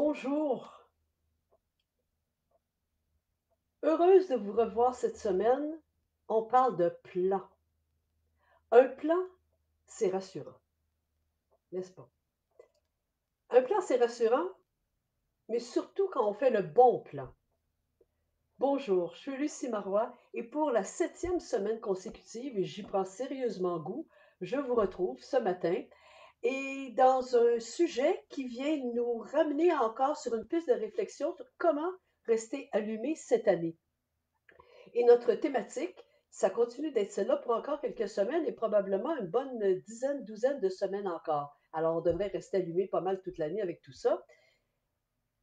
Bonjour, heureuse de vous revoir cette semaine. On parle de plan. Un plan, c'est rassurant, n'est-ce pas? Un plan, c'est rassurant, mais surtout quand on fait le bon plan. Bonjour, je suis Lucie Marois et pour la 7e semaine consécutive, et j'y prends sérieusement goût, je vous retrouve ce matin et dans un sujet qui vient nous ramener encore sur une piste de réflexion sur comment rester allumé cette année. Et notre thématique, ça continue d'être celle-là pour encore quelques semaines et probablement une bonne dizaine, douzaine de semaines encore. Alors, on devrait rester allumé pas mal toute l'année avec tout ça.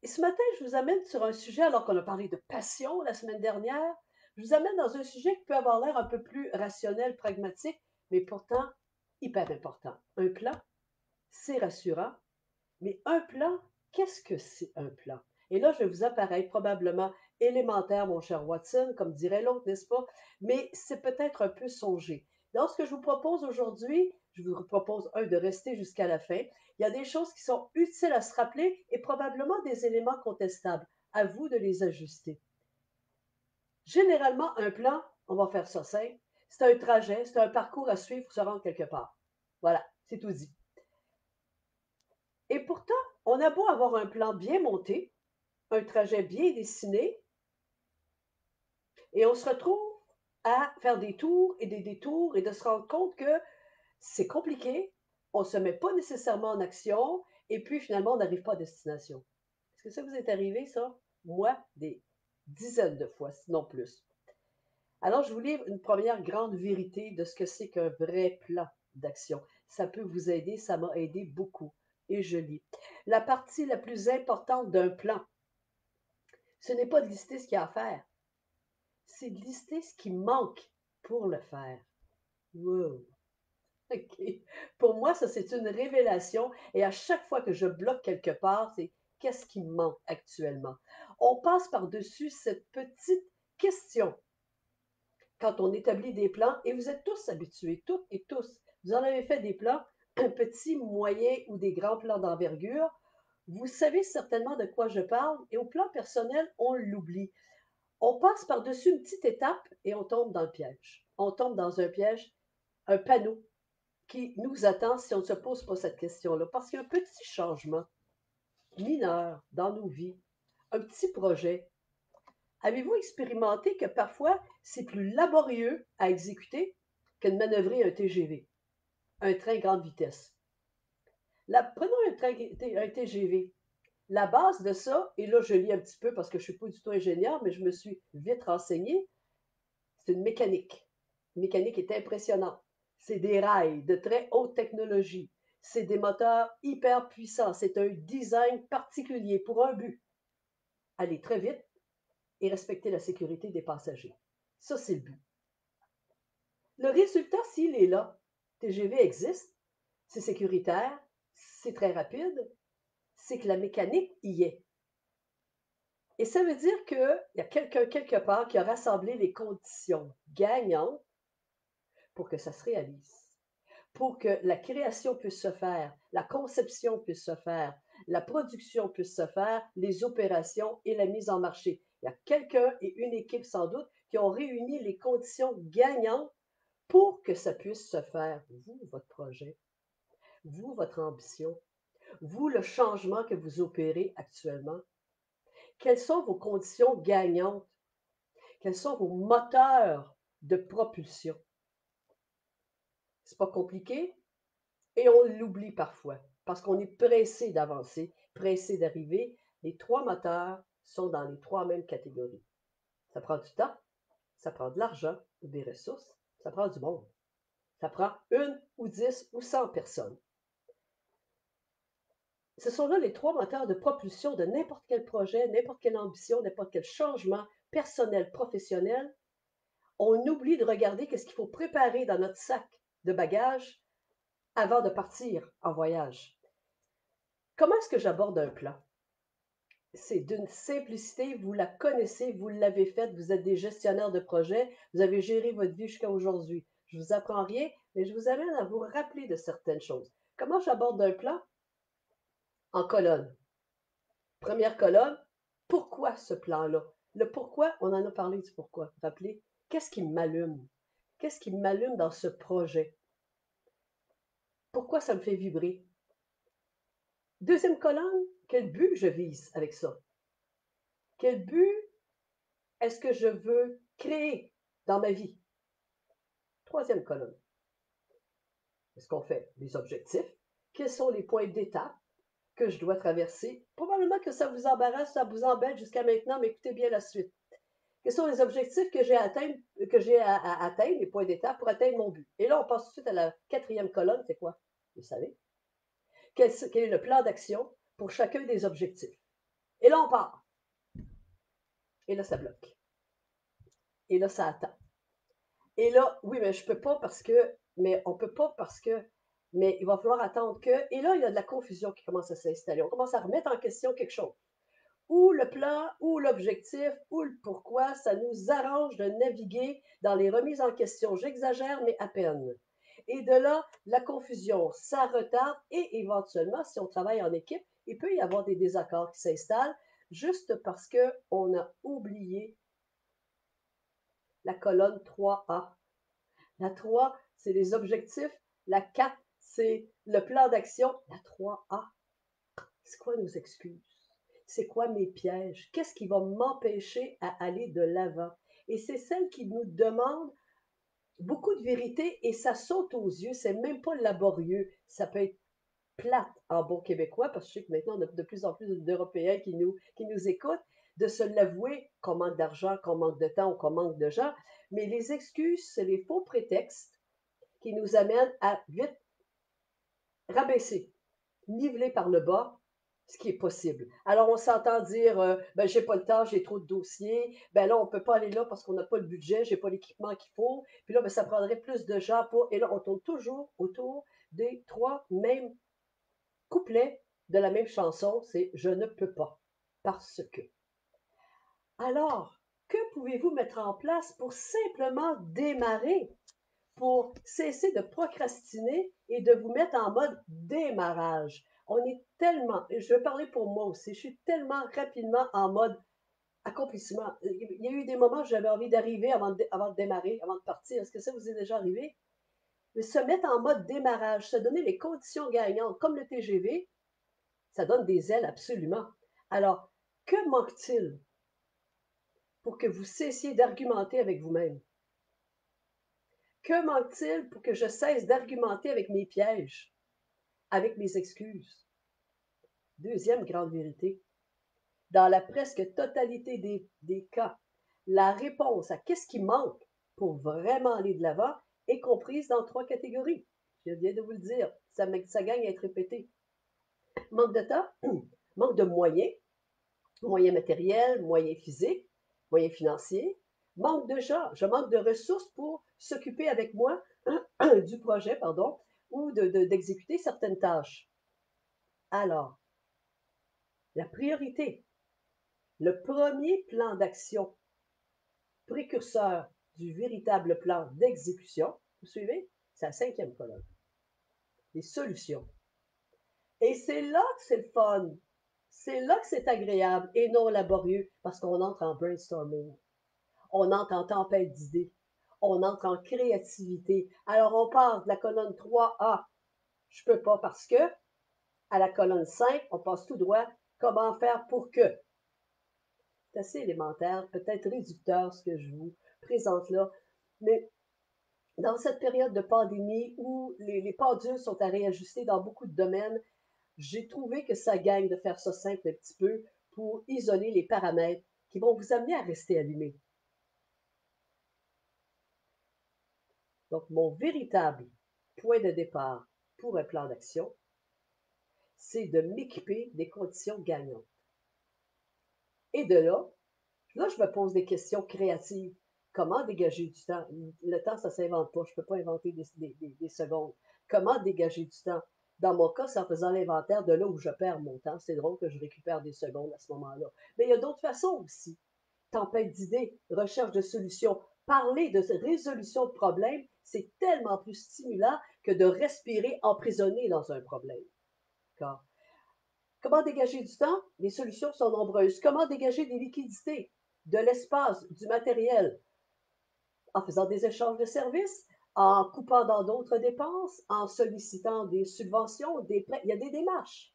Et ce matin, je vous amène sur un sujet, alors qu'on a parlé de passion la semaine dernière, je vous amène dans un sujet qui peut avoir l'air un peu plus rationnel, pragmatique, mais pourtant hyper important. Un plan, c'est rassurant, mais un plan, qu'est-ce que c'est un plan? Et là, je vais vous apparaître probablement élémentaire, mon cher Watson, comme dirait l'autre, n'est-ce pas? Mais c'est peut-être un peu songé. Donc, ce que je vous propose aujourd'hui, je vous propose, de rester jusqu'à la fin. Il y a des choses qui sont utiles à se rappeler et probablement des éléments contestables. À vous de les ajuster. Généralement, un plan, on va faire ça simple, c'est un trajet, c'est un parcours à suivre pour se rendre quelque part. Voilà, c'est tout dit. Et pourtant, on a beau avoir un plan bien monté, un trajet bien dessiné, et on se retrouve à faire des tours et des détours et de se rendre compte que c'est compliqué, on ne se met pas nécessairement en action, et puis finalement, on n'arrive pas à destination. Est-ce que ça vous est arrivé, ça? Moi, des dizaines de fois, sinon plus. Alors, je vous livre une première grande vérité de ce que c'est qu'un vrai plan d'action. Ça peut vous aider, ça m'a aidé beaucoup. Et je lis. La partie la plus importante d'un plan, ce n'est pas de lister ce qu'il y a à faire, c'est de lister ce qui manque pour le faire. Wow! OK. Pour moi, ça, c'est une révélation. Et à chaque fois que je bloque quelque part, c'est qu'est-ce qui me manque actuellement? On passe par-dessus cette petite question quand on établit des plans, et vous êtes tous habitués, toutes et tous. Vous en avez fait des plans, petits, moyens ou des grands plans d'envergure. Vous savez certainement de quoi je parle. Et au plan personnel, on l'oublie. On passe par-dessus une petite étape et on tombe dans le piège. On tombe dans un piège, un panneau qui nous attend si on ne se pose pas cette question-là. Parce qu'il y a un petit changement mineur dans nos vies, un petit projet. Avez-vous expérimenté que parfois c'est plus laborieux à exécuter que de manœuvrer un TGV, un train grande vitesse? Là, prenons un TGV. La base de ça, et là je lis un petit peu parce que je ne suis pas du tout ingénieur, mais je me suis vite renseignée, c'est une mécanique. Une mécanique est impressionnante. C'est des rails de très haute technologie. C'est des moteurs hyper puissants. C'est un design particulier pour un but. Aller très vite et respecter la sécurité des passagers. Ça, c'est le but. Le résultat, s'il est là, TGV existe, c'est sécuritaire, c'est très rapide, c'est que la mécanique y est. Et ça veut dire qu'il y a quelqu'un quelque part qui a rassemblé les conditions gagnantes pour que ça se réalise, pour que la création puisse se faire, la conception puisse se faire, la production puisse se faire, les opérations et la mise en marché. Il y a quelqu'un et une équipe sans doute qui ont réuni les conditions gagnantes pour que ça puisse se faire. Vous, votre projet, vous, votre ambition, vous, le changement que vous opérez actuellement. Quelles sont vos conditions gagnantes? Quels sont vos moteurs de propulsion? C'est pas compliqué? Et on l'oublie parfois parce qu'on est pressé d'avancer, pressé d'arriver. Les trois moteurs sont dans les trois mêmes catégories. Ça prend du temps, ça prend de l'argent ou des ressources, ça prend du monde. Ça prend une ou 10 ou 100 personnes. Ce sont là les trois moteurs de propulsion de n'importe quel projet, n'importe quelle ambition, n'importe quel changement personnel, professionnel. On oublie de regarder qu'est-ce qu'il faut préparer dans notre sac de bagages avant de partir en voyage. Comment est-ce que j'aborde un plan? C'est d'une simplicité, vous la connaissez, vous l'avez faite, vous êtes des gestionnaires de projet, vous avez géré votre vie jusqu'à aujourd'hui. Je ne vous apprends rien, mais je vous amène à vous rappeler de certaines choses. Comment j'aborde un plan? En colonne. Première colonne, pourquoi ce plan-là? Le pourquoi, on en a parlé du pourquoi. Rappelez, qu'est-ce qui m'allume? Qu'est-ce qui m'allume dans ce projet? Pourquoi ça me fait vibrer? Deuxième colonne, quel but je vise avec ça? Quel but est-ce que je veux créer dans ma vie? Troisième colonne, est-ce qu'on fait des objectifs? Quels sont les points d'étape que je dois traverser? Probablement que ça vous embarrasse, ça vous embête jusqu'à maintenant, mais écoutez bien la suite. Quels sont les objectifs que j'ai à atteindre, les points d'étape pour atteindre mon but? Et là, on passe tout de suite à la quatrième colonne, c'est quoi? Vous savez? Quel est le plan d'action pour chacun des objectifs? Et là, on part. Et là, ça bloque. Et là, ça attend. Et là, oui, mais je peux pas parce que, mais on peut pas parce que, mais il va falloir attendre que. Et là, il y a de la confusion qui commence à s'installer. On commence à remettre en question quelque chose. Ou le plan, ou l'objectif, ou le pourquoi, ça nous arrange de naviguer dans les remises en question. J'exagère, mais à peine. Et de là, la confusion, ça retarde et éventuellement, si on travaille en équipe, il peut y avoir des désaccords qui s'installent juste parce qu'on a oublié la colonne 3A. La 3, c'est les objectifs. La 4, c'est le plan d'action. La 3A, c'est quoi nos excuses? C'est quoi mes pièges? Qu'est-ce qui va m'empêcher à aller de l'avant? Et c'est celle qui nous demande beaucoup de vérité et ça saute aux yeux. C'est même pas laborieux. Ça peut être plate en bon québécois, parce que je sais que maintenant, on a de plus en plus d'Européens qui nous écoutent, de se l'avouer qu'on manque d'argent, qu'on manque de temps ou qu'on manque de gens. Mais les excuses, c'est les faux prétextes qui nous amènent à vite rabaisser, niveler par le bas ce qui est possible. Alors, on s'entend dire, ben, j'ai pas le temps, j'ai trop de dossiers, ben là, on peut pas aller là parce qu'on n'a pas le budget, j'ai pas l'équipement qu'il faut, puis là, ben, ça prendrait plus de gens pour, et là, on tourne toujours autour des trois mêmes couplets de la même chanson, c'est je ne peux pas, parce que. Alors, que pouvez-vous mettre en place pour simplement démarrer, pour cesser de procrastiner et de vous mettre en mode démarrage? On est tellement, et je vais parler pour moi aussi, je suis tellement rapidement en mode accomplissement. Il y a eu des moments où j'avais envie d'arriver avant de démarrer, avant de partir. Est-ce que ça vous est déjà arrivé? Mais se mettre en mode démarrage, se donner les conditions gagnantes, comme le TGV, ça donne des ailes absolument. Alors, que manque-t-il pour que vous cessiez d'argumenter avec vous-même? Que manque-t-il pour que je cesse d'argumenter avec mes pièges, avec mes excuses? Deuxième grande vérité, dans la presque totalité des cas, la réponse à qu'est-ce qui manque pour vraiment aller de l'avant est comprise dans trois catégories. Je viens de vous le dire, ça gagne à être répété. Manque de temps, manque de moyens matériels, moyens physiques, moyens financiers, manque de gens, je manque de ressources pour s'occuper avec moi du projet, pardon, ou d'exécuter certaines tâches. Alors, la priorité, le premier plan d'action précurseur du véritable plan d'exécution, vous suivez? C'est la cinquième colonne, les solutions. Et c'est là que c'est le fun, c'est là que c'est agréable et non laborieux parce qu'on entre en brainstorming. On entre en tempête d'idées, on entre en créativité. Alors, on part de la colonne 3A, je peux pas parce que, à la colonne 5, on passe tout droit, comment faire pour que. C'est assez élémentaire, peut-être réducteur ce que je vous présente là, mais dans cette période de pandémie où les pendules sont à réajuster dans beaucoup de domaines, j'ai trouvé que ça gagne de faire ça simple un petit peu pour isoler les paramètres qui vont vous amener à rester allumé. Donc, mon véritable point de départ pour un plan d'action, c'est de m'équiper des conditions gagnantes. Et de là, je me pose des questions créatives. Comment dégager du temps? Le temps, ça ne s'invente pas. Je ne peux pas inventer des secondes. Comment dégager du temps? Dans mon cas, c'est en faisant l'inventaire de là où je perds mon temps. C'est drôle que je récupère des secondes à ce moment-là. Mais il y a d'autres façons aussi. Tempête d'idées, recherche de solutions. Parler de résolution de problèmes, c'est tellement plus stimulant que de respirer emprisonné dans un problème. D'accord? Comment dégager du temps? Les solutions sont nombreuses. Comment dégager des liquidités, de l'espace, du matériel? En faisant des échanges de services, en coupant dans d'autres dépenses, en sollicitant des subventions, des prêts. Il y a des démarches.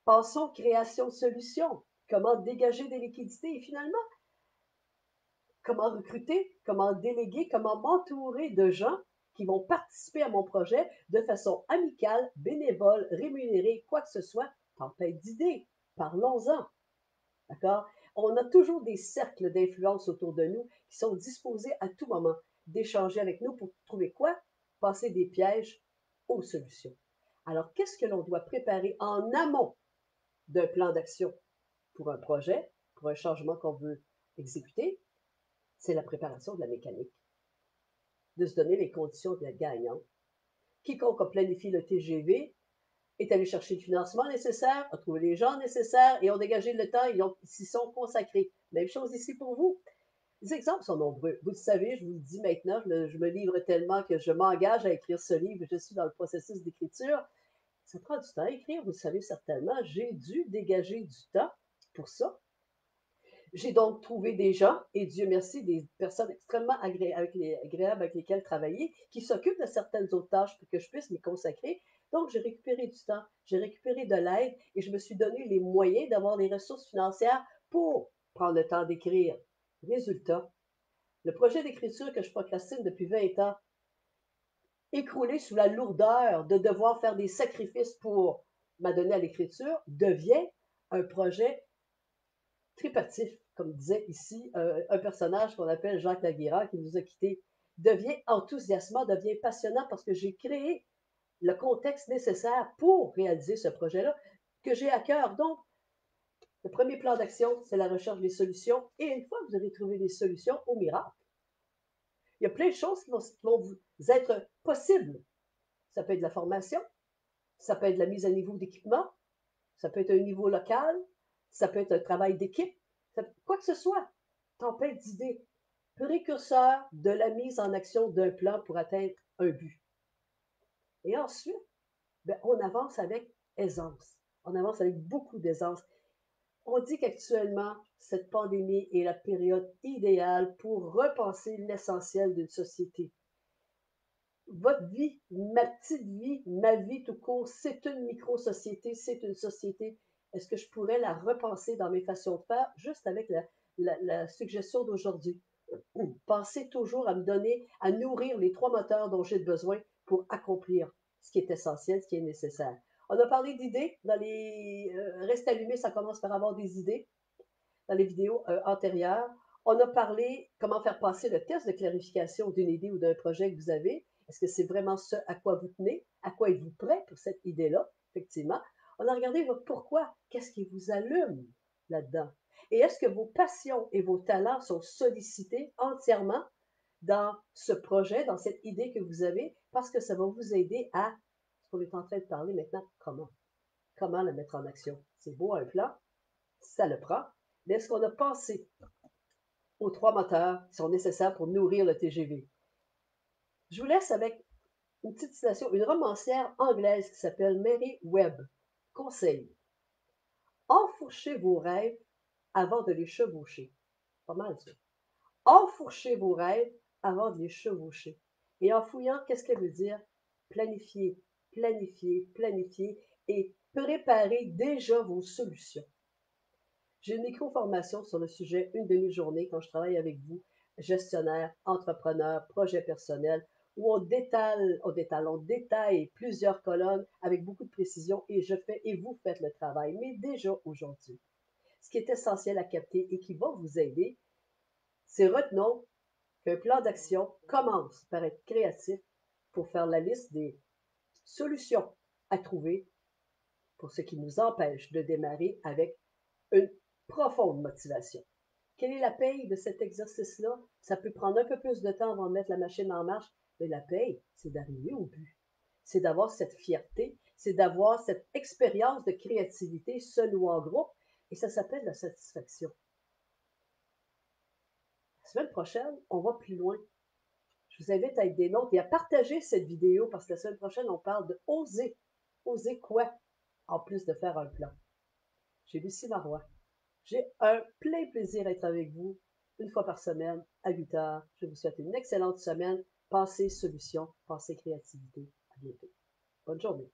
Passons création de solutions. Comment dégager des liquidités et finalement, comment recruter, comment déléguer, comment m'entourer de gens qui vont participer à mon projet de façon amicale, bénévole, rémunérée, quoi que ce soit. Tempête d'idées. Parlons-en. D'accord? On a toujours des cercles d'influence autour de nous qui sont disposés à tout moment d'échanger avec nous pour trouver quoi? Passer des pièges aux solutions. Alors, qu'est-ce que l'on doit préparer en amont d'un plan d'action pour un projet, pour un changement qu'on veut exécuter? C'est la préparation de la mécanique, de se donner les conditions de la gagnante. Quiconque a planifié le TGV est allé chercher le financement nécessaire, a trouvé les gens nécessaires et ont dégagé le temps et s'y sont consacrés. Même chose ici pour vous. Les exemples sont nombreux. Vous le savez, je vous le dis maintenant, je me livre tellement que je m'engage à écrire ce livre. Je suis dans le processus d'écriture. Ça prend du temps à écrire, vous le savez certainement. J'ai dû dégager du temps pour ça. J'ai donc trouvé des gens, et Dieu merci, des personnes extrêmement agréables avec lesquelles travailler, qui s'occupent de certaines autres tâches pour que je puisse m'y consacrer. Donc, j'ai récupéré du temps, j'ai récupéré de l'aide et je me suis donné les moyens d'avoir des ressources financières pour prendre le temps d'écrire. Résultat, le projet d'écriture que je procrastine depuis 20 ans, écroulé sous la lourdeur de devoir faire des sacrifices pour m'adonner à l'écriture, devient un projet tripatif, comme disait ici un personnage qu'on appelle Jacques Laguerre, qui nous a quittés, devient enthousiasmant, devient passionnant parce que j'ai créé le contexte nécessaire pour réaliser ce projet-là que j'ai à cœur. Donc, le premier plan d'action, c'est la recherche des solutions. Et une fois que vous avez trouvé des solutions, au miracle, il y a plein de choses qui vont vous être possibles. Ça peut être de la formation, ça peut être de la mise à niveau d'équipement, ça peut être un niveau local, ça peut être un travail d'équipe, quoi que ce soit. Tempête d'idées, précurseur de la mise en action d'un plan pour atteindre un but. Et ensuite, ben, on avance avec aisance. On avance avec beaucoup d'aisance. On dit qu'actuellement, cette pandémie est la période idéale pour repenser l'essentiel d'une société. Votre vie, ma petite vie, ma vie tout court, c'est une micro-société, c'est une société. Est-ce que je pourrais la repenser dans mes façons de faire juste avec la suggestion d'aujourd'hui? Pensez toujours à me donner, à nourrir les 3 moteurs dont j'ai besoin pour accomplir ce qui est essentiel, ce qui est nécessaire. On a parlé d'idées dans les Reste allumé, ça commence par avoir des idées dans les vidéos antérieures. On a parlé comment faire passer le test de clarification d'une idée ou d'un projet que vous avez. Est-ce que c'est vraiment ce à quoi vous tenez? À quoi êtes-vous prêt pour cette idée-là? Effectivement. On a regardé votre pourquoi. Qu'est-ce qui vous allume là-dedans? Et est-ce que vos passions et vos talents sont sollicités entièrement dans ce projet, dans cette idée que vous avez, parce que ça va vous aider à ce qu'on est en train de parler maintenant, comment? Comment la mettre en action? C'est beau un plan, ça le prend, mais est-ce qu'on a pensé aux 3 moteurs qui sont nécessaires pour nourrir le TGV? Je vous laisse avec une petite citation, une romancière anglaise qui s'appelle Mary Webb. Conseil: enfourchez vos rêves avant de les chevaucher. Pas mal ça. Enfourchez vos rêves avant de les chevaucher. Et en fouillant, qu'est-ce qu'elle veut dire? Planifier, planifier, planifier et préparer déjà vos solutions. J'ai une micro-formation sur le sujet, une demi-journée, quand je travaille avec vous, gestionnaire, entrepreneur, projet personnel, où on détaille plusieurs colonnes avec beaucoup de précision et vous faites le travail. Mais déjà aujourd'hui, ce qui est essentiel à capter et qui va vous aider, c'est retenons qu'un plan d'action commence par être créatif pour faire la liste des solutions à trouver pour ce qui nous empêche de démarrer avec une profonde motivation. Quelle est la paye de cet exercice-là? Ça peut prendre un peu plus de temps avant de mettre la machine en marche, mais la paye, c'est d'arriver au but. C'est d'avoir cette fierté, c'est d'avoir cette expérience de créativité seul ou en groupe, et ça s'appelle la satisfaction. La semaine prochaine, on va plus loin. Je vous invite à être des nôtres et à partager cette vidéo parce que la semaine prochaine, on parle de oser. Oser quoi? En plus de faire un plan. J'ai Lucie Marois. J'ai un plein plaisir à être avec vous une fois par semaine à 8 heures. Je vous souhaite une excellente semaine. Pensez solution, pensez créativité. À bientôt. Bonne journée.